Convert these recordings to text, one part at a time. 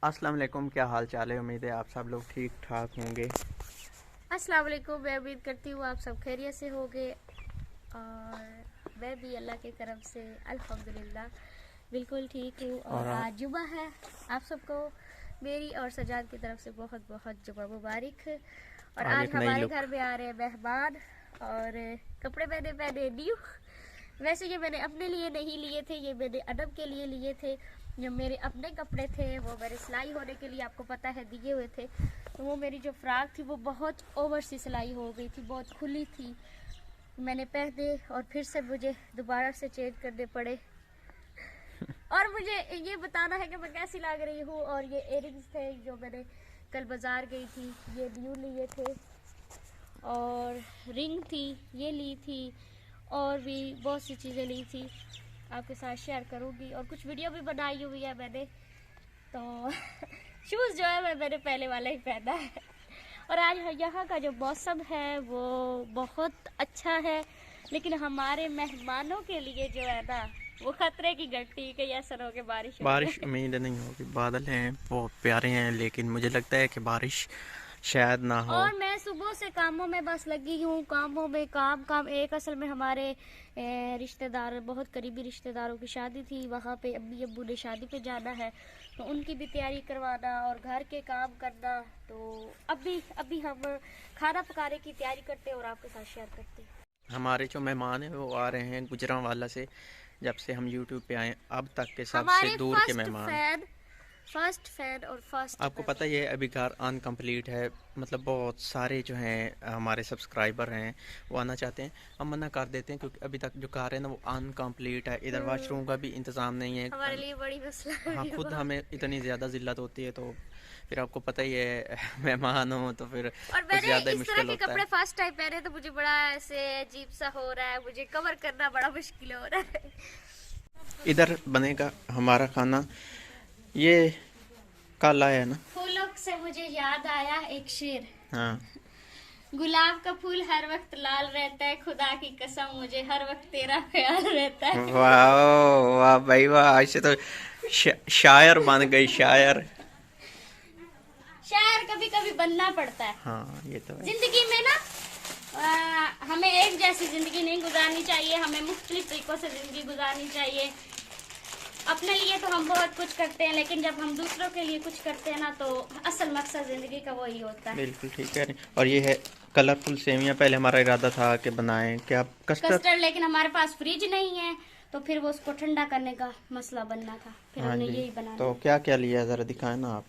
अस्सलाम वालेकुम, क्या हाल चाल है। उम्मीद है आप सब लोग ठीक ठाक होंगे। अस्सलाम वालेकुम। मैं उम्मीद करती हूँ आप सब खैरियत से होंगे और मैं भी अल्लाह के करम से अल्हम्दुलिल्लाह बिल्कुल ठीक हूँ। और और आज जुमा है, आप सबको मेरी और सजाद की तरफ से बहुत बहुत जुमा मुबारक। और आज आज एक नई हमारे लुक। घर में आ रहे हैं मेहमान और कपड़े मैंने पहने न्यू। वैसे ये मैंने अपने लिए नहीं लिए थे, ये मैंने अदब के लिए लिए थे। जो मेरे अपने कपड़े थे वो मेरे सिलाई होने के लिए आपको पता है दिए हुए थे। तो वो मेरी जो फ्रॉक थी वो बहुत ओवर सी सिलाई हो गई थी, बहुत खुली थी। मैंने पहने और फिर से मुझे दोबारा से चेंज करने पड़े। और मुझे ये बताना है कि मैं कैसी लग रही हूँ। और ये इयररिंग्स थे जो मैंने कल बाजार गई थी, ये न्यू लिए थे। और रिंग थी, ये ली थी। और भी बहुत सी चीज़ें ली थी, आपके साथ शेयर करूँगी। और कुछ वीडियो भी बनाई हुई है मैंने। तो शूज़ जो है मैंने पहले वाला ही पहना है। और आज यहाँ का जो मौसम है वो बहुत अच्छा है, लेकिन हमारे मेहमानों के लिए जो है ना वो खतरे की घंटी के असर हो के बारिश हो बारिश जाए। उम्मीद नहीं होगी, बादल हैं बहुत प्यारे हैं, लेकिन मुझे लगता है कि बारिश शायद ना हो। और मैं सुबह से कामों में बस लगी हूँ, कामों में काम काम एक। असल में हमारे रिश्तेदार, बहुत करीबी रिश्तेदारों की शादी थी, वहाँ पे अम्मी अब्बू ने शादी पे जाना है, तो उनकी भी तैयारी करवाना और घर के काम करना। तो अभी अभी हम खाना पकाने की तैयारी करते हैं और आपके साथ शेयर करते हैं। हमारे जो मेहमान हैं वो आ रहे हैं गुजरांवाला से। जब से हम यूट्यूब पे आए अब तक के सबसे हमारे दूर के मेहमान। फर्स्ट फैन और फर्स्ट आपको पता ही है अभी घर अनकम्प्लीट है, मतलब बहुत सारे जो हैं हमारे सब्सक्राइबर हैं वो आना चाहते हैं, हम मना कर देते हैं क्योंकि अभी तक जो कार है ना वो अनकम्प्लीट है। इधर वॉशरूम का भी इंतज़ाम नहीं है। हमारे लिए बड़ी मसला हाँ, है खुद वहाँ। हमें इतनी ज़्यादा ज़िल्लत होती है, तो फिर आपको पता ही है मेहमान हो तो फिर और कुछ मैंने ज़्यादा ही इस तरह मुश्किल के होता कपड़े है। फर्स्ट टाइम पहने तो मुझे बड़ा ऐसे अजीब सा हो रहा है, मुझे कवर करना बड़ा मुश्किल हो रहा है। इधर बनेगा हमारा खाना। ये काला है ना। फूलों से मुझे याद आया एक शेर। हाँ, गुलाब का फूल हर वक्त लाल रहता है, खुदा की कसम मुझे हर वक्त तेरा ख्याल रहता है। वाह वाह भाई वाह, ऐसे तो शायर बन गई, शायर। शायर कभी कभी बनना पड़ता है हाँ ये तो है। जिंदगी में ना। हमें एक जैसी जिंदगी नहीं गुजारनी चाहिए, हमें मुख्तलिफ तरीकों से जिंदगी गुजारनी चाहिए। अपने लिए तो हम बहुत कुछ करते हैं, लेकिन जब हम दूसरों के लिए कुछ करते हैं ना तो असल मकसद जिंदगी का वही होता है। बिल्कुल ठीक है। और ये है कलरफुल सेवियाँ। पहले हमारा इरादा था कि बनाएं क्या कस्टर्ड। कस्टर्ड, लेकिन हमारे पास फ्रिज नहीं है, तो फिर वो उसको ठंडा करने का मसला बनना था, फिर हाँ हमने जी, यही बना तो लिया। क्या क्या लिया है ज़रा दिखाएं ना आप।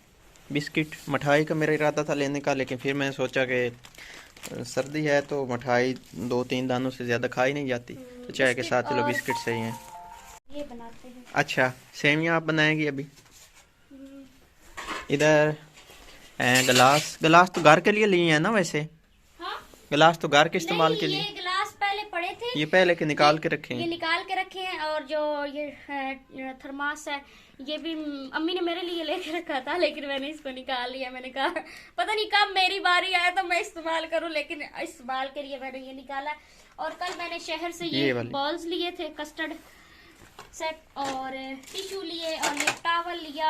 बिस्किट मिठाई का मेरा इरादा था लेने का, लेकिन फिर मैंने सोचा कि सर्दी है तो मिठाई दो तीन दानों से ज़्यादा खाई नहीं जाती, तो चाय के बिस्किट साथ चलो और बिस्किट सही हैं। ये बनाते हैं। अच्छा, सेवियाँ आप बनाएंगी अभी। हम्म, इधर गिलास गिलास तो घर के लिए लिए हैं ना वैसे। हाँ। गिलास तो घर के इस्तेमाल नहीं, के ये लिए। गिलास पहले पड़े थे। ये पहले के ये निकाल के रखे ये हैं। निकाल के रखे हैं। और जो ये थर्मास है, ये भी अम्मी ने मेरे लिए लेके रखा था, लेकिन मैंने इसको निकाल लिया। मैंने कहा पता नहीं कब मेरी बारी आए तो मैं इस्तेमाल करूं, लेकिन इस्तेमाल के लिए मैंने ये निकाला। और कल मैंने शहर से ये ये वाली। बॉल्स लिए थे, कस्टर्ड सेट, और टिश्यू लिए, और ये टॉवल लिया,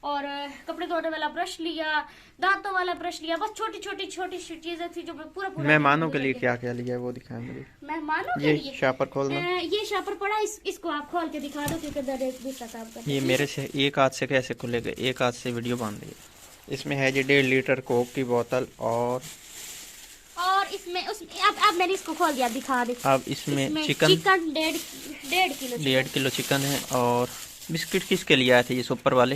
और कपड़े धोने वाला ब्रश लिया, दांतों वाला ब्रश लिया। बस छोटी छोटी छोटी चीजें थी जो मैं पूरा पूरा नहीं मेहमानों खोलने के लिए लगे। क्या क्या लिया है वो दिखाएं मुझे। मेहमानों के ये लिए शापर खोलना। ये शापर पड़ा, इसको आप खोल के दिखा दो क्योंकि दर एक दूसरा काम करते ये हैं। मेरे से एक हाथ से कैसे खुलेगा, एक हाथ से वीडियो बांध दिए। इसमें है जी 1.5 लीटर कोक की बोतल। और इसमें उस अब मैंने इसको खोल दिया, दिखा दे। अब इसमें chicken chicken 1.5 kilo 1.5 kilo chicken है। और बिस्किट किसके लिए आए थे ये सुपर वाले।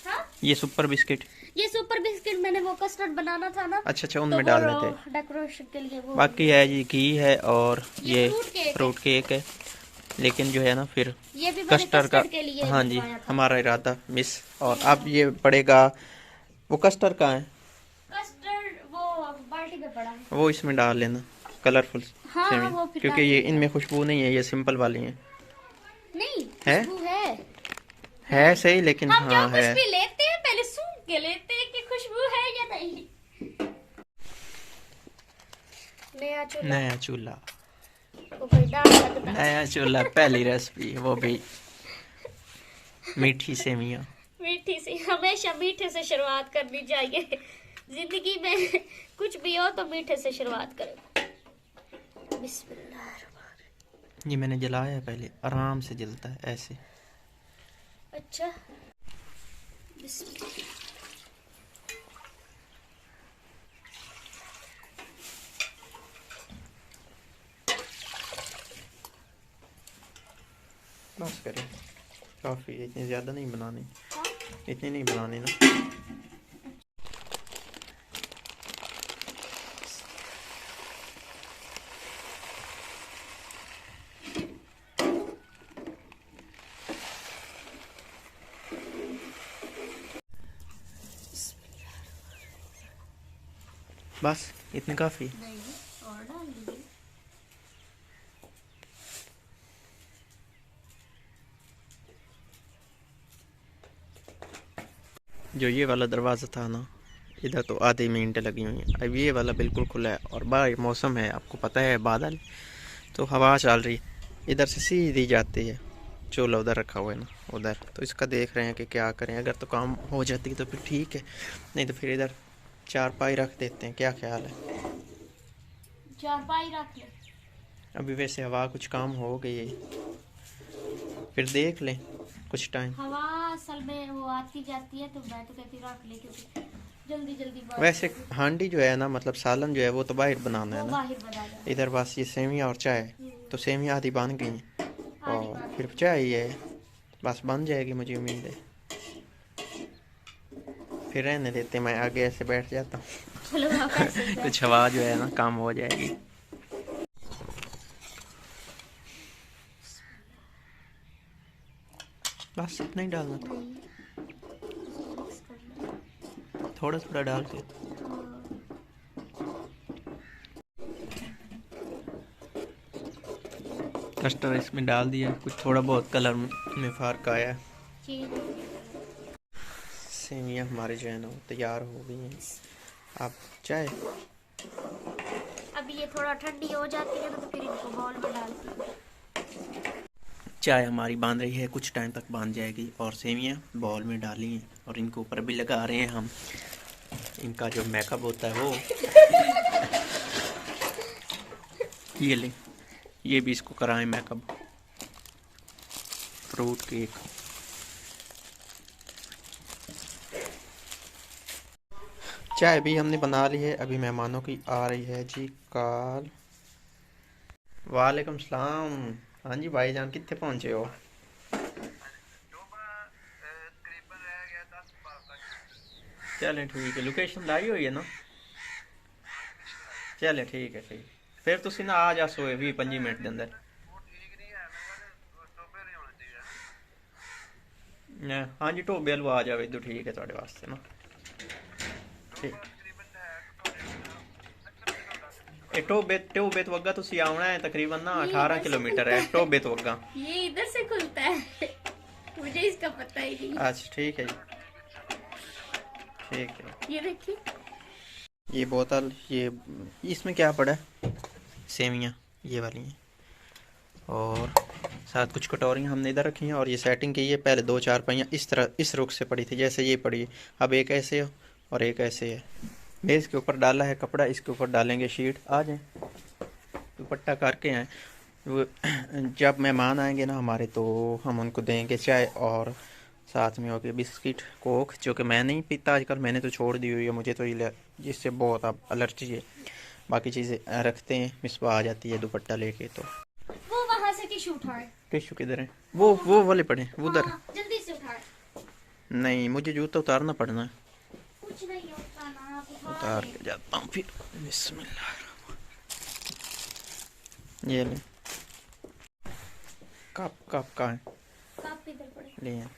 हाँ, ये सुपर बिस्किट। ये सुपर बिस्किट मैंने वो कस्टर्ड बनाना था ना, अच्छा अच्छा, तो उनमें वो डालने थे। डेकोरेशन के लिए वो। बाकी है जी घी है और ये ये फ्रूट फ्रूट केक है। लेकिन जो है ना फिर ये भी मैंने कस्टर्ड का। कस्टर्ड के लिए हाँ जी, बनवाया था। हमारा इरादा मिस। और अब ये पड़ेगा वो कस्टर्ड का है, कस्टर्ड वो बाल्टी में पड़ा है। वो इसमें डाल लेना कलरफुल हाँ सेविंग, वो फिर क्योंकि ये इनमें खुशबू नहीं है, ये सिंपल वाली हैं। नहीं, है खुशबू है सही, लेकिन हम जो हाँ कुछ है। भी लेते हैं पहले सूंघ के लेते हैं कि खुशबू है या नहीं। नया चूल्हा, नया चूल्हा, वो कोई डाल लगता। नया चूल्हा, पहली रेसिपी वो भी मीठी सेवियाँ। मीठी से, हमेशा मीठे से शुरुआत करनी चाहिए। जिंदगी में कुछ भी हो तो मीठे से शुरुआत करें। बिस्मिल्लाह। ये मैंने जलाया है पहले, आराम से जलता है ऐसे। अच्छा, बिस्मिल्लाह। बस करें, काफ़ी, इतनी ज़्यादा नहीं बनानी, इतनी नहीं बनानी ना। बस इतने काफ़ी। नहीं, और डाल दीजिए। जो ये वाला दरवाज़ा था ना, इधर तो आधे मिनट लगी हुई है। अब ये वाला बिल्कुल खुला है और बाहर मौसम है, आपको पता है, बादल, तो हवा चल रही है। इधर से सीधी जाती है, चूल्हा उधर रखा हुआ है ना उधर, तो इसका देख रहे हैं कि क्या करें। अगर तो काम हो जाती तो फिर ठीक है, नहीं तो फिर इधर चारपाई रख देते हैं। क्या ख्याल है? चारपाई रख ले। अभी वैसे हवा कुछ काम हो गई है, फिर देख लें कुछ टाइम। हवा असल में वो आती जाती है, तो मैं तो कहती रख ले, क्योंकि जल्दी जल्दी वैसे हांडी जो है ना, मतलब सालन जो है वो तो बाहर बनाना है वो ना। बाहर बना जाए। इधर बस ये सेवियाँ और चाय, तो सेवियाँ आधी बन गई हैं और फिर चाय है, बस बन जाएगी मुझे उम्मीद है। फिर रहने देते, मैं आगे ऐसे बैठ जाता हूँ। चलो आप ऐसे ही कुछ हवा जो है ना काम हो जाएगी। बस इतना ही डालना था, मिक्स करना। थोड़ा थोड़ा डाल के। कस्टर्ड इसमें डाल दिया, कुछ थोड़ा बहुत कलर में फ़र्क आया। सेवियाँ हमारी जो है ना तैयार हो गई हैं। आप चाय, अभी ये थोड़ा ठंडी हो जाती है ना, तो फिर इनको बॉल में डालती हूँ। चाय हमारी बांध रही है, कुछ टाइम तक बांध जाएगी। और सेवियाँ बॉल में डाली हैं और इनको ऊपर भी लगा रहे हैं हम। इनका जो मेकअप होता है वो ये ले, ये भी इसको कराएं मेकअप। फ्रूट केक, चाय भी हमने बना ली है। अभी मेहमानों की आ रही है जी कॉल। वालेकुम सलाम। हाँ जी भाईजान, कितने पहुँचे हो? चलें ठीक है, लोकेशन लाई हुई है ना? चलें ठीक है, ठीक। फिर तुसी ना आ जासो 20-25 मिनट के अंदर। हाँ जी, ढोबे वालू आ जाओ, इधर ठीक है थोड़े वास्ते ना। ठीक, ढोबे ढोबे तो वग्गा तुसी आना है, तकरीबन ना 18 किलोमीटर है ढोबे तो वग्गा। ये इधर से खुलता है, मुझे इसका पता ही नहीं। अच्छा ठीक है जी, ठीक है। ये देखिए, ये बोतल, ये इसमें क्या पड़ा है? सेवियाँ ये वाली हैं और साथ कुछ कटोरियाँ हमने इधर रखी हैं। और ये सेटिंग की है, पहले 2-4 पहियाँ इस तरह इस रुख से पड़ी थी, जैसे ये पड़ी है। अब एक ऐसे है और एक ऐसे है। मेज़ के ऊपर डाला है कपड़ा, इसके ऊपर डालेंगे शीट। आ जाएँ, दुपट्टा करके आए। वो जब मेहमान आएंगे ना हमारे, तो हम उनको देंगे चाय और साथ में हो गया बिस्किट, कोक, जो कि मैं नहीं पीता आजकल, मैंने तो छोड़ दी हुई है। मुझे तो इससे बहुत अब एलर्जी है। बाकी चीज़ें रखते हैं, मिसबा आ जाती है दुपट्टा लेके। तो वो वहां से टिश्यू उठाए। टिश्यू किधर है? वो वाले पड़े उधर। हाँ, जल्दी से उठाए। नहीं, मुझे जूता उतारना पड़ना है। कुछ नहीं होता ना, आप उतार के जाता हूँ फिर। बिस्मिल्लाह, ये ले। कप कहाँ है? कप इधर पड़े। ले आए।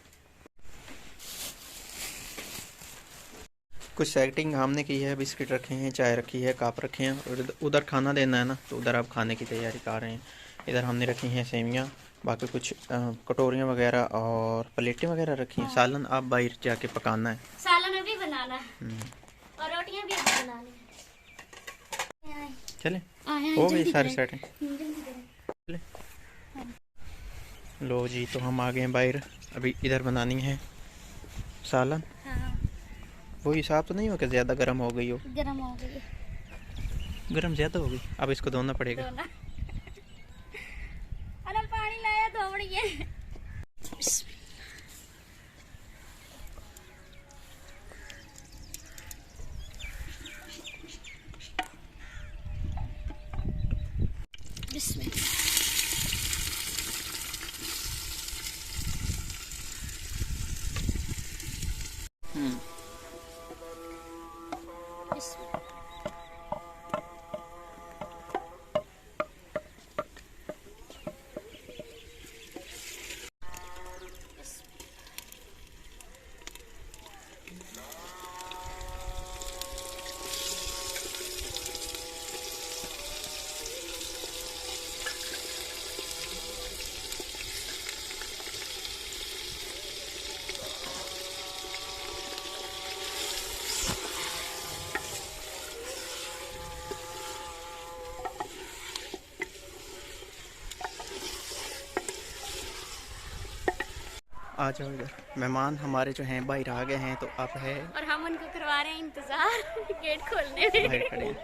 कुछ सेटिंग हमने की है, बिस्किट रखे हैं, चाय रखी है, कप रखे हैं। और उधर खाना देना है ना, तो उधर आप खाने की तैयारी कर रहे हैं। इधर हमने रखी हैं सेवियाँ, बाकी कुछ कटोरियाँ वगैरह और प्लेटें वगैरह रखी हैं। सालन आप बाहर जाके पकाना है। सालन अभी बनाना है और रोटियां भी अभी बनानी है। चले, आए हो गई जल्दी सारी करें। सेटिंग। लो जी, तो हम आ गए हैं बाहर। अभी इधर बनानी है सालन हाँ वो हिसाब तो नहीं हो कि ज़्यादा गर्म हो गई हो? गर्म हो गई गर्म ज़्यादा हो गई, अब इसको धोना पड़ेगा। दोना। अरे पानी लाया धोवड़ी है। बिस्मिल्लाह। बिस्मिल्लाह। आ जाओ इधर, मेहमान हमारे जो हैं बाहर आ गए हैं, तो अब है और हम उनको करवा रहे हैं इंतजार गेट खोलने में। बाहर खड़े हैं।